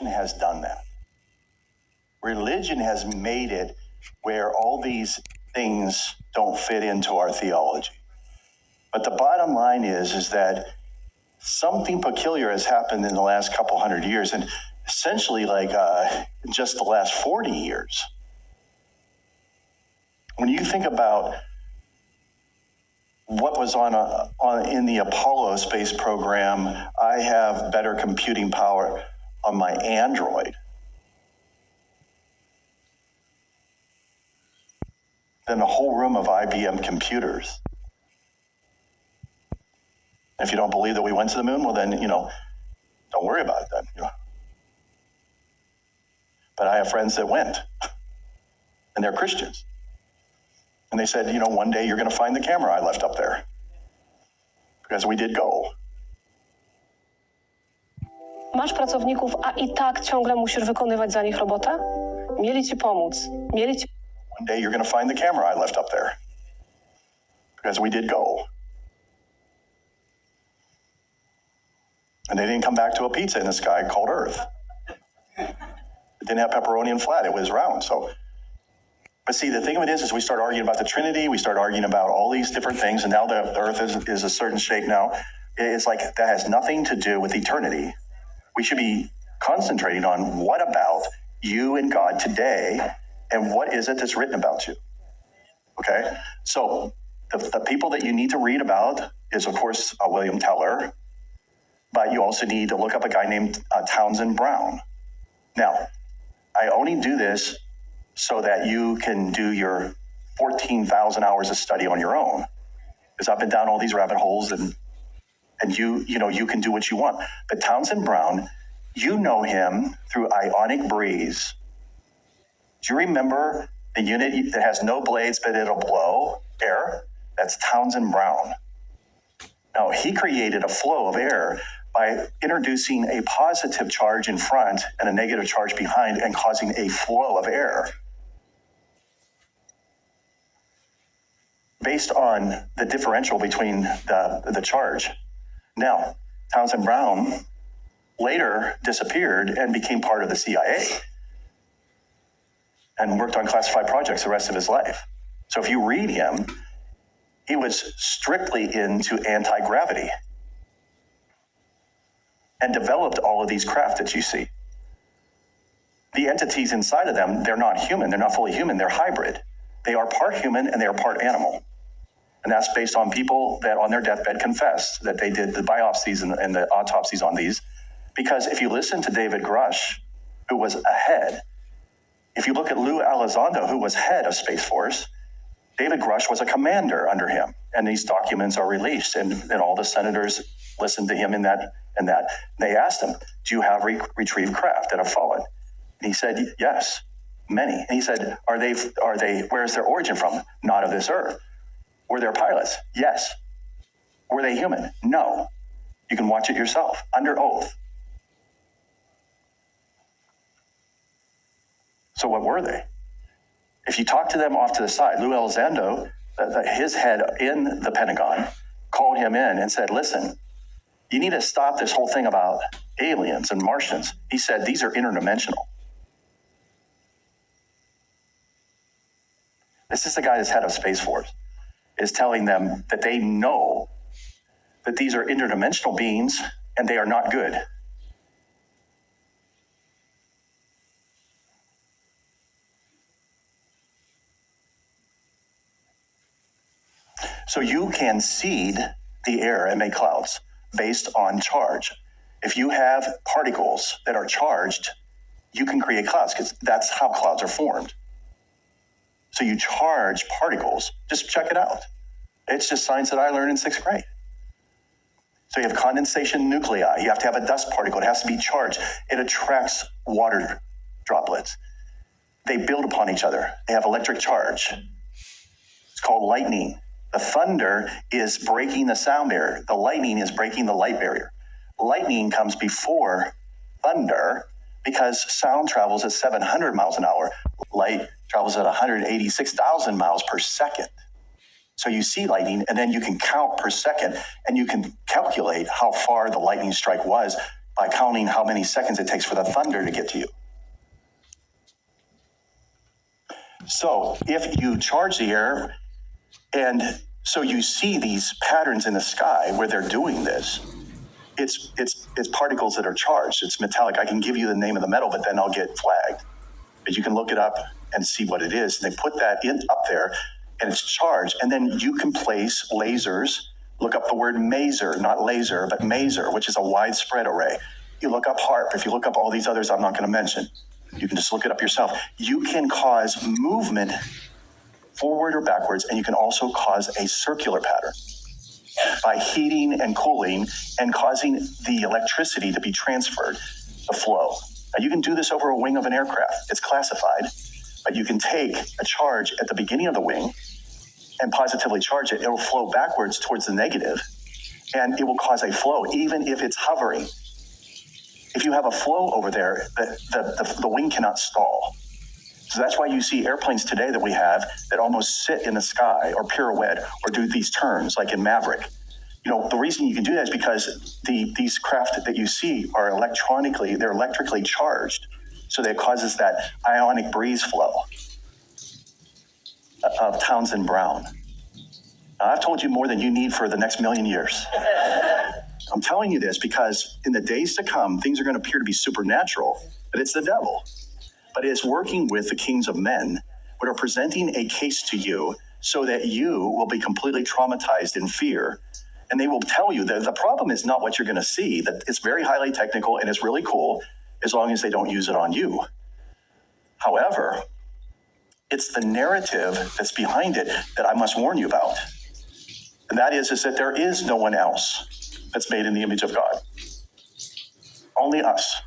has done that. Religion has made it where all these things don't fit into our theology. But the bottom line is that something peculiar has happened in the last couple hundred years, and essentially just the last 40 years. When you think about what was in the Apollo space program, I have better computing power on my Android than a whole room of IBM computers. If you don't believe that we went to the moon, well then, don't worry about it then. But I have friends that went, and they're Christians. And they said, one day you're going to find the camera I left up there. Because we did go. Masz pracowników, a i tak ciągle musisz wykonywać za nich robotę? Mieli ci pomóc. One day you're going to find the camera I left up there. Because we did go. And they didn't come back to a pizza in the sky called Earth. It didn't have pepperoni and flat. It was round. But see, the thing of it is we start arguing about the Trinity. We start arguing about all these different things. And now the Earth is a certain shape now. It's like that has nothing to do with eternity. We should be concentrating on what about you and God today, and what is it that's written about you. Okay? So the people that you need to read about is, of course, William Teller. But you also need to look up a guy named Townsend Brown. Now, I only do this so that you can do your 14,000 hours of study on your own. Because I've been down all these rabbit holes, and you can do what you want. But Townsend Brown, you know him through ionic breeze. Do you remember the unit that has no blades but it'll blow air? That's Townsend Brown. Now, he created a flow of air by introducing a positive charge in front and a negative charge behind and causing a flow of air. Based on the differential between the charge. Now, Townsend Brown later disappeared and became part of the CIA and worked on classified projects the rest of his life. So if you read him, he was strictly into anti-gravity and developed all of these craft that you see. The entities inside of them, they're not human. They're not fully human. They're hybrid. They are part human and they are part animal. And that's based on people that on their deathbed confessed that they did the biopsies and the autopsies on these. Because if you listen to David Grush, who was a head, if you look at Lou Elizondo, who was head of Space Force, David Grush was a commander under him. And these documents are released, and all the senators listened to him in that. They asked him, do you have retrieved craft that have fallen? And he said, yes, many. And he said, are they, where's their origin from? Not of this earth. Were there pilots? Yes. Were they human? No. You can watch it yourself, under oath. So what were they? If you talk to them off to the side, Lou Elizondo, his head in the Pentagon, called him in and said, listen, you need to stop this whole thing about aliens and Martians. He said, these are interdimensional. This is the guy that's head of Space Force, is telling them that they know that these are interdimensional beings and they are not good. So you can seed the air and make clouds based on charge. If you have particles that are charged, you can create clouds because that's how clouds are formed. So you charge particles. Just check it out. It's just science that I learned in 6th grade. So you have condensation nuclei. You have to have a dust particle. It has to be charged. It attracts water droplets. They build upon each other. They have electric charge. It's called lightning. The thunder is breaking the sound barrier. The lightning is breaking the light barrier. Lightning comes before thunder because sound travels at 700 miles an hour. Light travels at 186,000 miles per second. So you see lightning, and then you can count per second, and you can calculate how far the lightning strike was by counting how many seconds it takes for the thunder to get to you. So if you charge the air, and so you see these patterns in the sky where they're doing this, it's particles that are charged. It's metallic. I can give you the name of the metal, but then I'll get flagged. But you can look it up and see what it is. And they put that up there, and it's charged. And then you can place lasers. Look up the word maser, not laser, but maser, which is a widespread array. You look up HARP. If you look up all these others I'm not going to mention, you can just look it up yourself. You can cause movement forward or backwards, and you can also cause a circular pattern by heating and cooling and causing the electricity to be transferred, the flow. Now, you can do this over a wing of an aircraft. It's classified, but you can take a charge at the beginning of the wing and positively charge it. It will flow backwards towards the negative, and it will cause a flow, even if it's hovering. If you have a flow over there, the wing cannot stall. So that's why you see airplanes today that we have that almost sit in the sky or pirouette or do these turns like in Maverick. You know, the reason you can do that is because these craft that you see are they're electrically charged. So that causes that ionic breeze flow of Townsend Brown. Now, I've told you more than you need for the next million years. I'm telling you this because in the days to come, things are going to appear to be supernatural, but it's the devil. But it's working with the kings of men that are presenting a case to you so that you will be completely traumatized in fear. And they will tell you that the problem is not what you're going to see, that it's very highly technical and it's really cool as long as they don't use it on you. However, it's the narrative that's behind it that I must warn you about. And that is that there is no one else that's made in the image of God. Only us.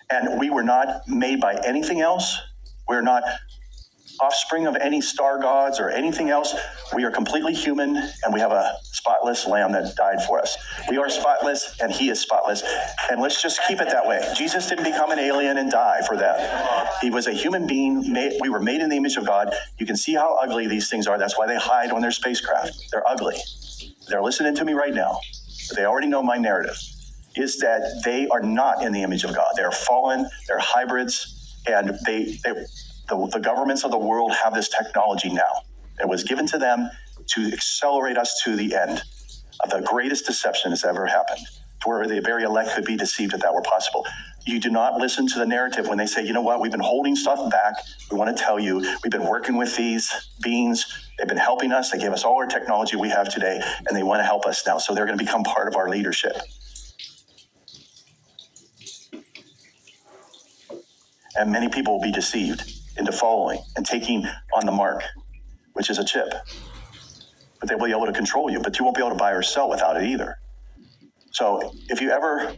And we were not made by anything else. We're not offspring of any star gods or anything else. We are completely human, and we have a spotless lamb that died for us. We are spotless, and he is spotless. And let's just keep it that way. Jesus didn't become an alien and die for that. He was a human being. We were made in the image of God. You can see how ugly these things are. That's why they hide on their spacecraft. They're ugly. They're listening to me right now. They already know my narrative, is that they are not in the image of God. They're fallen, they're hybrids, and the governments of the world have this technology now. It was given to them to accelerate us to the end of the greatest deception that's ever happened, to where the very elect could be deceived if that were possible. You do not listen to the narrative when they say, you know what, we've been holding stuff back. We want to tell you, we've been working with these beings. They've been helping us. They gave us all our technology we have today, and they want to help us now. So they're going to become part of our leadership. And many people will be deceived into following and taking on the mark, which is a chip. But they will be able to control you, but you won't be able to buy or sell without it either. So if you ever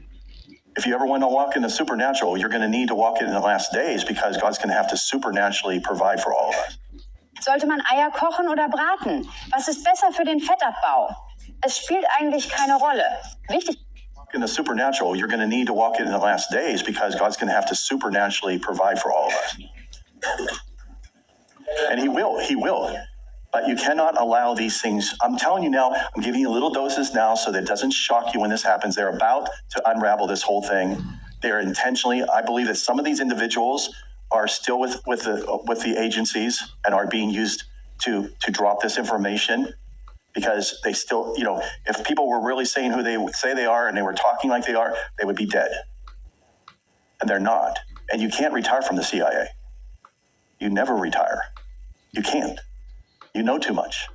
want to walk in the supernatural, you're going to need to walk in the last days because God's going to have to supernaturally provide for all of us. Sollte man Eier kochen oder braten? Was ist besser für den Fettabbau? Es spielt eigentlich keine Rolle. Wichtig. In the supernatural, you're going to need to walk in the last days because God's going to have to supernaturally provide for all of us. And he will. But you cannot allow these things. I'm telling you now, I'm giving you little doses now so that it doesn't shock you when this happens. They're about to unravel this whole thing. They're intentionally, I believe that some of these individuals are still with the agencies and are being used to drop this information because they still, if people were really saying who they say they are and they were talking like they are, they would be dead. And they're not. And you can't retire from the CIA. You never retire. You can't. You know too much.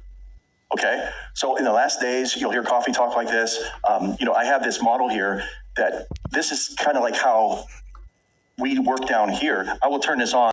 Okay? So in the last days, you'll hear coffee talk like this. I have this model here that this is kind of like how we work down here. I will turn this on.